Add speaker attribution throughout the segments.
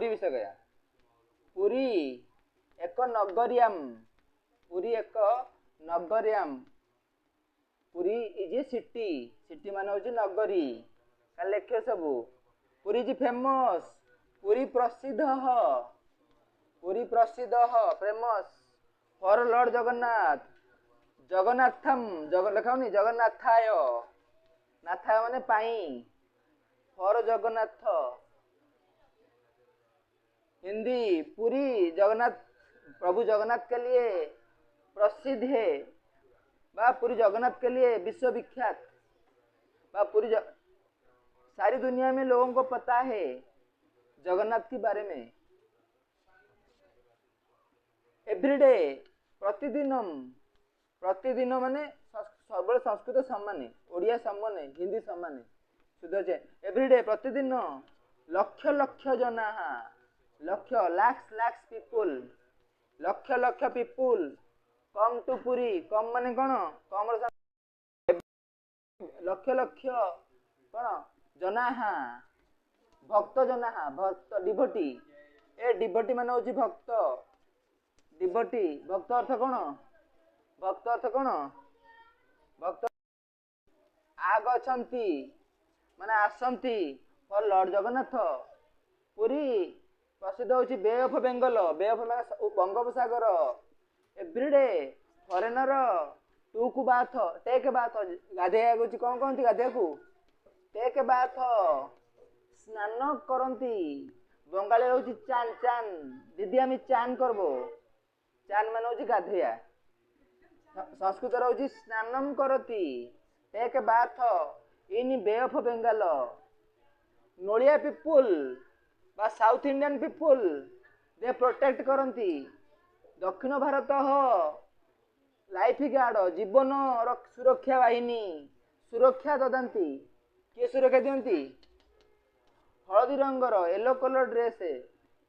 Speaker 1: पुरी विषय गया पुरी एक नगरियाम पुरी एक नगरियाम Puri is a city city मान हूँ नगरी का लेख सब पुरी इज फेमस पुरी प्रसिद्ध फेमस फॉर लॉर्ड जगन्नाथ जगन्नाथम लिखाऊनी जगन्नाथाय नाथाय माने पाई फॉर जगन्नाथ हिंदी पुरी जगन्नाथ प्रभु जगन्नाथ के लिए प्रसिद्ध है बा पूरी जगन्नाथ के लिए विश्वविख्यात बा पूरी सारी दुनिया में लोगों को पता है जगन्नाथ के बारे में एवरीडे प्रतिदिन माने सब संस्कृत सम्मान ओडिया सम्मान हिंदी सम्मान शुद्ध एवरीडे प्रतिदिन लक्ष लक्ष जना लक्ष लाक्स पीपुल लक्ष पीपुल कम टू पुरी कम माने कौन कम लक्ष कौन जना भक्त डिभोटी ए डिभोटी मान हूँ भक्त डिभोटी भक्त अर्थ कौन भक्त आगछन्ति माने आसंती फॉर लॉर्ड जगन्नाथ पुरी प्रसिद्ध हूँ बे ऑफ बेंगल बंगोपसागर एवरीडे फॉरेनर टू कु बाथ टेक बाथ गाधेया कौन कहती गाधेया को टेक बाथ स्नान करती बंगाली हूँ चान चान दीदी आम चान करबो चान मान हूँ गाधेया संस्कृत हूँ स्नानम करती take bath in bay of Bengal Nolia people बा south Indian people they protect करती दक्षिण भारत लाइफ गार्ड जीवन सुरक्षा बाहिनी सुरक्षा ददाती किए सुरक्षा दियंती हलदी रंगर येलो कलर ड्रेस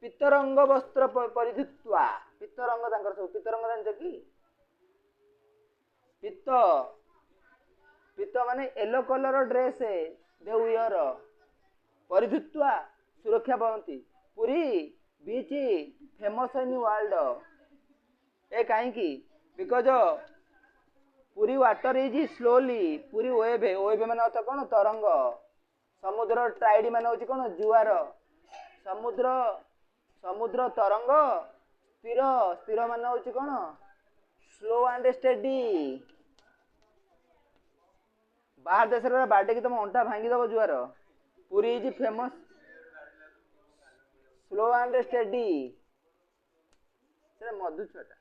Speaker 1: पीतरंग वस्त्र परिधुत्वा पीतरंग सब पीतरंग जान कि पीत माने yellow colour dress they wear परिधुत्वा सुरक्षा पाती Puri beach famous in world ए कहीं because Puri water is slowly Puri wave मान अर्थ कौन तरंग समुद्र टाइड मान हूँ कौन जुआर समुद्र तरंग स्थिर मान हूँ कौन स्लो एंड स्टेडी बाहर देश बाटे की तुम अंटा भांगीदेव जुआर Puri is famous slow and steady मधु छुआटा